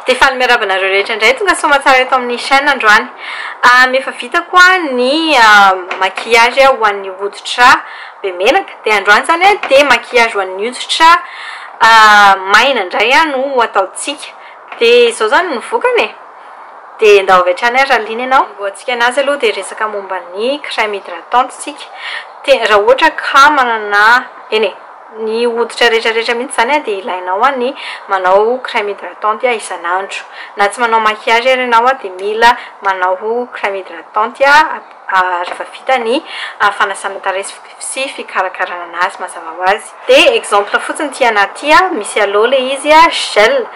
Dia miarahaba rehetra indray tonga somatsara eto amin'ny chaîne androany. Efa vita koa ny maquillage ho an'ny hoditra be menaka. Dia androany zany dia maquillage ho an'ny hoditra maina indray no ataontsika. Dia izao zany no vokany. Dia andao avy hatrany raha liana ianao. Voantsika anazy aloha dia resaka momba ny crème hydratante tsika. Dia raha ohatra ka manana ny hoditra rehetrarehetra mihitsy zany dia ilainao ny manao crème hydratante isanandro. Na tsy manao maquillage ary ianao dia mila manao crème hydratante rehefa vita ny fanasana tarehy sy fikarakarana anazy mazava ho azy. Dia exemple fotsiny ity anaty misy aloe ilay izy gel.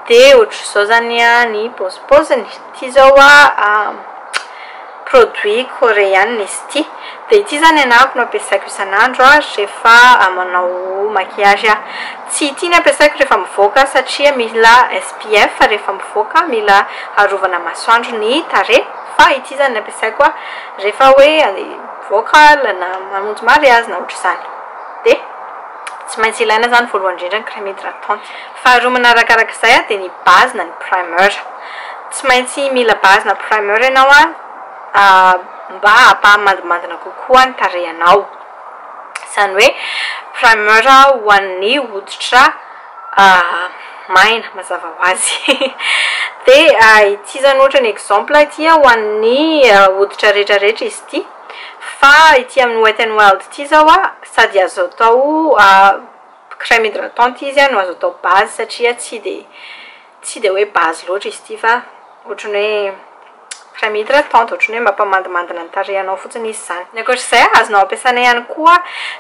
Dia ohatr'izao zany ny paozipoziny. Ity zao produit coréen izy ity. Dia ity zany ianako no ampiasaiko isanandro rehefa manao maquillage. Tsy ity ny ampiasaiko rehefa mivoaka satria mila SPF rehefa mivoaka, mila arovana masoandro ny tarehy. Fa ity zany no ampiasaiko rehefa hoe mivoaka na mamonjy mariazy na ohatr'izany. Dia tsy maintsy ilaina zany voalohany indrindra ny crème hydratante. Faharoa manarakaraka izay dia ny base na ny primer. Tsy maintsy mila base na primer ianao mba hampamandimandina kokoa ny tarehinao. Izany hoe primer ho an'ny hoditra maina mazava ho azy. Dia ity zany ohatra ny exemple ity ho an'ny hoditra rehetrarehetra izy ity. Fa ity amin'ny Wet n Wild ity zao sady azo atao crème hydratante izy no azo atao base satria tsy dia hoe base loatra izy ity fa ohatrany hoe crème hydratante, ohatrany hoe mampamandimandina ny tarehinao fotsiny izy zany. Ny ankoatr'izay azonao ampiasana ihany koa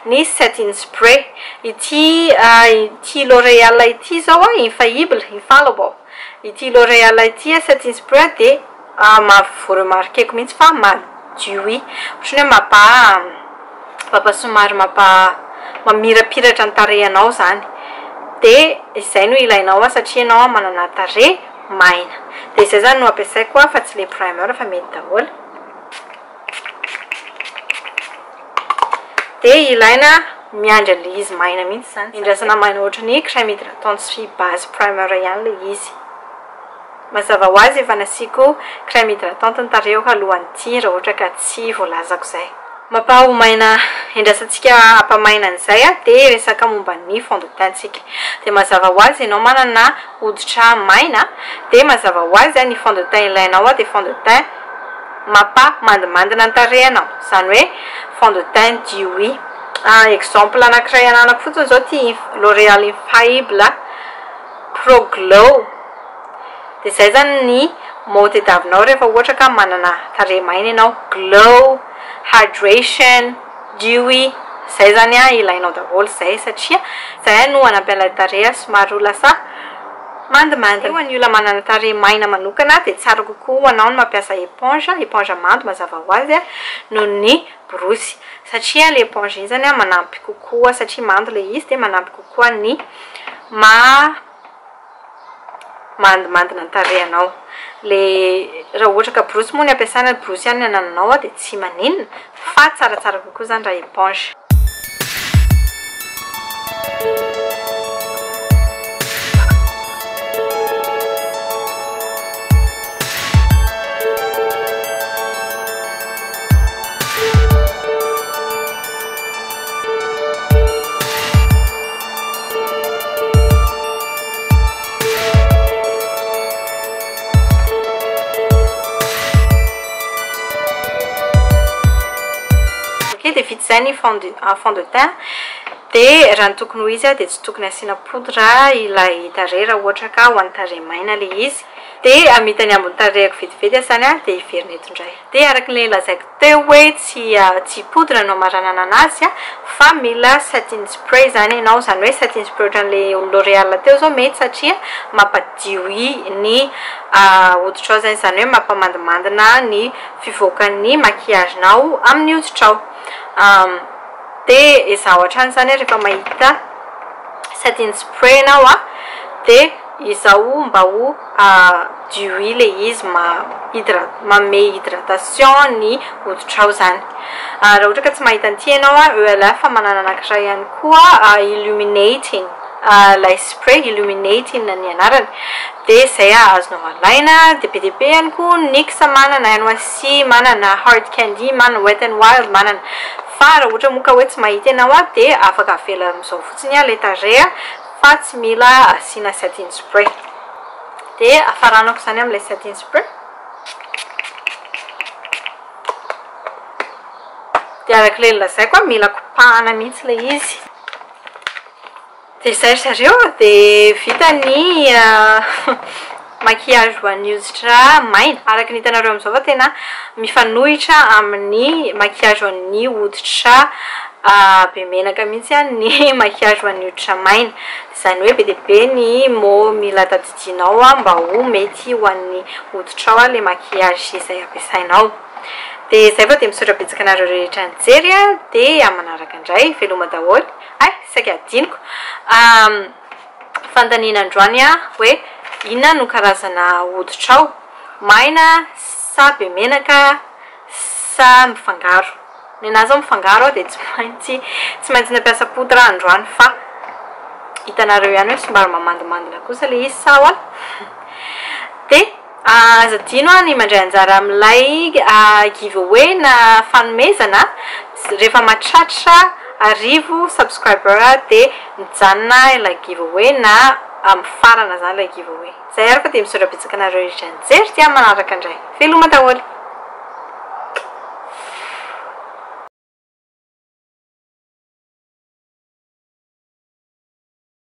ny setting spray. Ity L'Oréal ity zao infaillible, infallible. Ity L'Oréal ity setting spray dia voaremarqueko mihitsy fa madio. Ohatrany hoe mampasomary mamirapiratra ny tarehinao zany. Dia izay no ilainao satria ianao manana tarehy maina. Dia izay zany no ampiasaiko fa tsy ilay primer fa mety daholo. Dia ilaina miandry ilay izy maina mihitsy zany. Indrasana maina ohatra ny crème hydratante sy base primer ihany ilay izy. Mazava ho azy efa nasiako crème hydratante ny tarehiko alohan'ity raha ohatra ka tsy voalazako izay. Mampahomaina indrasantsika hampamaina an'izay dia resaka momba ny fond de teint tsika. Dia mazava ho azy ianao manana hoditra maina dia mazava ho azy ny fond de teint ilainao dia fond de teint mampamandimandina ny tarehinao. Izany hoe fond de teint dewy. Exemple anankiray ananako fotsiny zao ity L'Oréal Infallible Pro Glow. Dia izay zany ny mot tadiavinao rehefa ohatra ka manana tarehy maina ianao. Glow, hydration, dewy. Izay zany ilainao daholo izay satria izay no hanampy an'ilay tarehy somary ho lasa mandimandina. Ho an'ny olona manana tarehy maina manokana dia tsara kokoa ho anao no mampiasa éponge mando mazava ho azy noho ny borosy. Satria ilay éponge iny zany manampy kokoa satria mando ilay izy dia manampy kokoa ny mandimandina ny tarehinao. Raha ohatra ka borosy moa ny ampiasana borosy ihany ny anananao dia tsy maninona fa tsaratsara kokoa zany raha éponge. Dia vita izay ny fond de teint. Dia raha ny tokony ho izy dia tsy tokony asiana poudre ilay tarehy raha ohatra ka ho an'ny tarehy maina ilay izy. Dia amita ny ambony tarehiko vetivety zany dia iverina eto indray. Dia araka ilay lazaiko teo hoe tsy poudre no amaranana anazy fa mila setting spray zany ianao. Izany hoe setting spray ohatran'ilay L'Oréal teo zao mety satria mampadio ny hoditrao zany. Izany hoe mampamandimandina ny fivoakan'ny maquillagenao amin'ny hoditrao. Dia izaho hatrany zany rehefa mahita setting spray ianao dia izaho mba ho dewy ilay izy manome hydratation ny hoditrao zany. Raha ohatra ka tsy mahita an'ity ianao ELF manana anankiray ihany koa illuminating. ilay spray illuminating ny anarany dia izay azonao alaina dia be dia be ihany koa nix manana NYC manana hard candy manana wet and wild manana fa raha ohatra moa ka hoe tsy mahita ianao dia afaka avela amin'izao fotsiny ilay étagère fa tsy mila asiana setting spray dia afaranako izany amin'ilay setting spray dia arak'ilay nolazaiko koa mila kopahana mihitsy ilay izy dia izay zareo dia vita ny maquillage hoan'ny hoditra maina araka ny hitanareo amin'izao fa tena mifanohitra amin'ny maquillage hoan'ny hoditra be menaka mihitsy ny maquillage hoan'ny hoditra maina izany hoe be dia be ny mila tadidinao mba ho mety hoan'ny hoditrao ilay maquillage izay ampiasainao dia izay fa dia misaotra betsaka anareo rehetra nijery dia manaraka indray veloma daholo saika adiniko fantaniana androany hoe inona no karazana hoditrao maina sa be menaka sa mifangaro ny anazy ao mifangaro dia tsy maintsy nampiasa poudre androany fa hitanareo ihany hoe somary mamandimandina kosa ilay izy sa hoana dia aza adino ny mandray anjara amin'ilay giveaway na fanomezana rehefa mahatratra 1000 subscriber dia mijanona ilay giveaway na amin'ny farana zany ilay giveaway izay ary fa dia misaotra betsaka anareo rehetra nijery dia manaraka indray veloma daholo